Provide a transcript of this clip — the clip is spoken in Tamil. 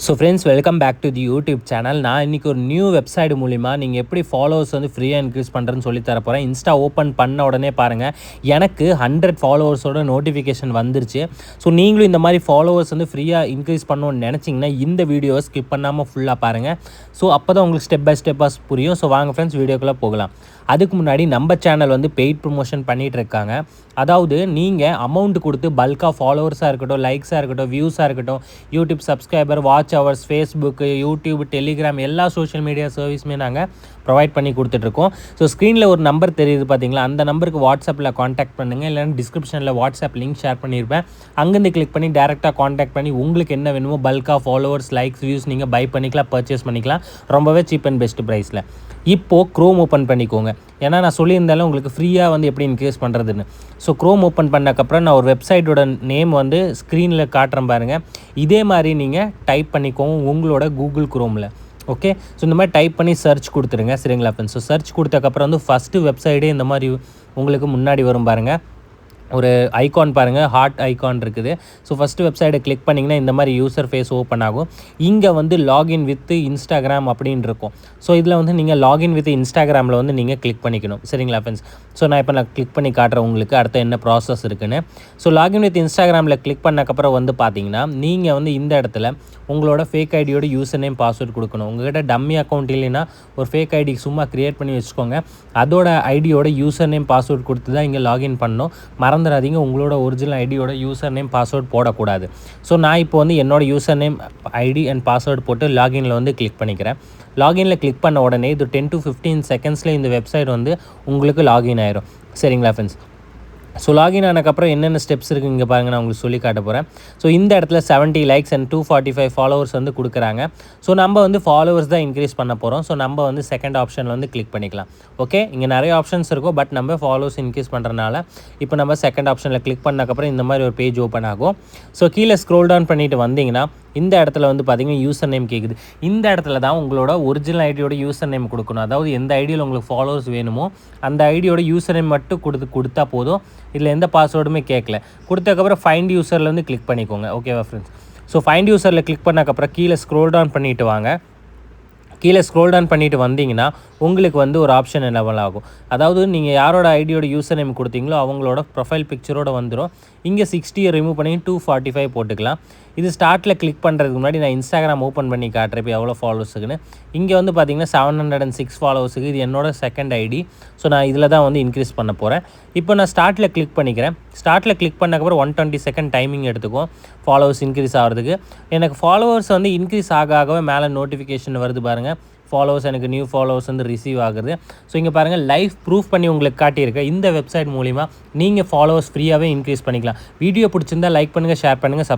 So friends, welcome back to the YouTube channel. நான் இன்றைக்கி ஒரு நியூ வெப்சைட் மூலிமா நீங்கள் எப்படி ஃபாலோவர்ஸ் வந்து ஃப்ரீயாக இன்க்ரீஸ் பண்ணுறேன்னு சொல்லி தரப்போகிறேன். இன்ஸ்டா ஓப்பன் பண்ண உடனே பாருங்கள், எனக்கு 100 ஃபாலோவர்ஸோட நோட்டிஃபிகேஷன் வந்துருச்சு. ஸோ நீங்களும் இந்த மாதிரி ஃபாலோவர்ஸ் வந்து ஃப்ரீயாக இன்க்ரீஸ் பண்ணணும்னு நினச்சிங்கன்னா இந்த வீடியோவை ஸ்கிப் பண்ணாமல் ஃபுல்லாக பாருங்கள். ஸோ அப்போ தான் உங்களுக்கு ஸ்டெப் பை ஸ்டெப்பாக புரியும். ஸோ வாங்க ஃப்ரெண்ட்ஸ், வீடியோக்குள்ளே போகலாம். அதுக்கு முன்னாடி நம்ம சேனல் வந்து பெய்ட் ப்ரொமோஷன் பண்ணிகிட்டு இருக்காங்க. அதாவது நீங்கள் அமௌண்ட் கொடுத்து பல்காக ஃபாலோவர்ஸாக இருக்கட்டும், லைக்ஸாக இருக்கட்டும், வியூஸாக இருக்கட்டும், YouTube subscriber, watch hours, Facebook, YouTube, Telegram எல்லா சோஷியல் மீடியா சர்வீஸுமே நாங்கள் ப்ரொவைட் பண்ணி கொடுத்துட்ருக்கோம். ஸோ ஸ்க்ரீனில் ஒரு நம்பர் தெரியுது பார்த்தீங்களா, அந்த நம்பருக்கு வாட்ஸ்அப்பில் காண்டாக்ட் பண்ணுங்கள். இல்லைன்னா டிஸ்கிரிப்ஷனில் வாட்ஸ்அப் லிங்க் ஷேர் பண்ணியிருப்பேன். அங்கேருந்து கிளிக் பண்ணி டேரெக்டாக காண்டாக்ட் பண்ணி உங்களுக்கு என்ன வேணுமோ பல்காக ஃபாலோவர்ஸ், லைக்ஸ், வியூஸ் நீங்கள் பை பண்ணிக்கலாம், பர்ச்சேஸ் பண்ணிக்கலாம் ரொம்பவே சீப் அண்ட் பெஸ்ட் ப்ரைஸில். இப்போது க்ரோம் ஓப்பன் பண்ணிக்கோங்க. ஏன்னா நான் சொல்லியிருந்தாலும் உங்களுக்கு ஃப்ரீயாக வந்து எப்படி இன்க்ரீஸ் பண்ணுறதுன்னு. ஸோ க்ரோம் ஓப்பன் பண்ணக்கப்புறம் நான் ஒரு வெப்சைட்டோட நேம் வந்து ஸ்க்ரீனில் காட்டுறேன் பாருங்கள். இதே மாதிரி நீங்கள் டைப் பண்ணிக்கோங்க உங்களோட கூகுள் க்ரோமில். ஓகே, ஸோ இந்த மாதிரி டைப் பண்ணி சர்ச் கொடுத்துருங்க. சரிங்களா ஃப்ரெண்ட்ஸ்? ஸோ சர்ச் கொடுத்தக்கப்புறம் வந்து ஃபஸ்ட்டு வெப்சைட்டே இந்த மாதிரி உங்களுக்கு முன்னாடி வரும் பாருங்கள். ஒரு ஐகான் பாருங்கள், ஹார்ட் ஐகான் இருக்குது. ஸோ ஃபஸ்ட்டு வெப்சைட்டை கிளிக் பண்ணிங்கன்னா இந்த மாதிரி யூசர் ஃபேஸ் ஓப்பன் ஆகும். இங்கே வந்து லாகின் வித் இன்ஸ்டாகிராம் அப்படின்னு இருக்கும். ஸோ இதில் வந்து நீங்கள் லாகின் வித் இன்ஸ்டாகிராமில் வந்து நீங்கள் கிளிக் பண்ணிக்கணும். சரிங்களா ஃப்ரெண்ட்ஸ்? ஸோ நான் இப்போ கிளிக் பண்ணி காட்டுறேன் உங்களுக்கு அடுத்த என்ன ப்ராசஸ் இருக்குன்னு. ஸோ லாகின் வித் இன்ஸ்டாகிராமில் கிளிக் பண்ணக்கப்புறம் வந்து பார்த்தீங்கன்னா நீங்கள் வந்து இந்த இடத்துல உங்களோட ஃபேக் ஐடியோட யூசர் நேம், பாஸ்வேர்டு கொடுக்கணும். உங்கள்கிட்ட டம்மி அக்கௌண்ட் இல்லைன்னா ஒரு ஃபேக் ஐடி சும்மா க்ரியேட் பண்ணி வச்சுக்கோங்க. அதோட ஐடியோட யூசர் நேம், பாஸ்வேர்டு கொடுத்து தான் இங்கே லாகின் பண்ணணும். மறந்துடாதீங்க, உங்களோட ஒரிஜினல் ஐடியோட யூசர் நேம், பாஸ்வேர்டு போடக்கூடாது. ஸோ நான் இப்போ வந்து என்னோடய user name, ID and password போட்டு லாகினில் வந்து கிளிக் பண்ணிக்கிறேன். லாகினில் கிளிக் பண்ண உடனே இது 10 to 15 செகண்ட்ஸில் இந்த வெப்சைட் வந்து உங்களுக்கு லாகின் ஆயிரும். சரிங்களா ஃப்ரெண்ட்ஸ்? ஸோ லாகின் ஆனதுக்கப்புறம் என்னென்ன ஸ்டெப்ஸ் இருக்குது இங்கே பாருங்கள், நான் உங்களுக்கு சொல்லி காட்ட போகிறேன். ஸோ இந்த இடத்துல 70 லைக்ஸ் அண்ட் 245 ஃபாலோவர்ஸ் வந்து கொடுக்குறாங்க. ஸோ நம்ம வந்து ஃபாலோவர்ஸ் தான் இன்க்ரீஸ் பண்ண போகிறோம். ஸோ நம்ம வந்து செகண்ட் ஆப்ஷனில் வந்து கிளிக் பண்ணிக்கலாம். ஓகே, இங்கே நிறைய ஆப்ஷன்ஸ் இருக்கும், பட் நம்ம ஃபாலோவர்ஸ் இன்க்ரீஸ் பண்ணுறதுனால இப்போ நம்ம செகண்ட் ஆப்ஷனில் கிளிக் பண்ணக்கப்புறம் இந்த மாதிரி ஒரு பேஜ் ஓப்பன் ஆகும். ஸோ கீழே ஸ்க்ரோல் டவுன் பண்ணிவிட்டு வந்தீங்கன்னா இந்த இடத்துல வந்து பார்த்தீங்கன்னா யூசர் நேம் கேட்குது. இந்த இடத்துல தான் உங்களோட ஒரிஜினல் ஐடியோட யூசர் நேம் கொடுக்கணும். அதாவது எந்த ஐடியில் உங்களுக்கு ஃபாலோவர்ஸ் வேணுமோ அந்த ஐடியோட யூசர் நேம் மட்டும் கொடுத்தா போதும். இதில் எந்த பாஸ்வேர்டுமே கேட்கல. கொடுத்ததுக்கப்புறம் ஃபைண்ட் யூசரில் வந்து கிளிக் பண்ணிக்கோங்க. ஓகேவா ஃப்ரெண்ட்ஸ்? ஸோ ஃபைண்ட் யூசரில் கிளிக் பண்ணக்கப்புறம் கீழே ஸ்க்ரோல் டவுன் பண்ணிவிட்டு வாங்க. கீழே ஸ்க்ரோல் டவுன் பண்ணிவிட்டு வந்தீங்கன்னா உங்களுக்கு வந்து ஒரு ஆப்ஷன் எனேபிள் ஆகும். அதாவது நீங்கள் யாரோட ஐடியோட யூசர் நேம் கொடுத்தீங்களோ அவங்களோட ப்ரொஃபைல் பிக்சரோடு வந்துடும். இங்கே 60 ரிமூவ் பண்ணி 245 போட்டுக்கலாம். இது ஸ்டார்ட்டில் கிளிக் பண்ணுறதுக்கு முன்னாடி நான் இன்ஸ்டாகிராம் ஓப்பன் பண்ணி காட்டுறேன் இப்போ எவ்வளோ ஃபாலோவர்ஸுக்குன்னு. இங்கே வந்து பார்த்திங்கன்னா 706 ஃபாலோவர்ஸுக்கு. இது என்னோட செகண்ட் ஐடி. ஸோ நான் இதில் தான் வந்து இன்க்ரீஸ் பண்ண போகிறேன். இப்போ நான் ஸ்டார்ட்டில் கிளிக் பண்ணிக்கிறேன். ஸ்டார்ட்டில் கிளிக் பண்ணக்கப்புறம் 120 செகண்ட் டைமிங் எடுத்துக்கும் ஃபாலோவர்ஸ் இன்க்ரீஸ் ஆகிறதுக்கு. எனக்கு ஃபாலோவர்ஸ் வந்து இன்க்ரீஸ் ஆகவே மேலே நோட்டிஃபிகேஷன் வருது பாருங்கள். ஃபாலோவர்ஸ், எனக்கு நியூ ஃபாலோவர்ஸ் வந்து ரிசீவ் ஆகுது. ஸோ இங்கே பாருங்கள், லைவ் ப்ரூஃப் பண்ணி உங்களுக்கு காட்டியிருக்கேன். இந்த வெப்சைட் மூலிமா நீங்கள் ஃபாலோவர்ஸ் ஃப்ரீயாகவே இன்க்ரீஸ் பண்ணிக்கலாம். வீடியோ பிடிச்சிருந்தால் லைக் பண்ணுங்கள், ஷேர் பண்ணுங்கள்,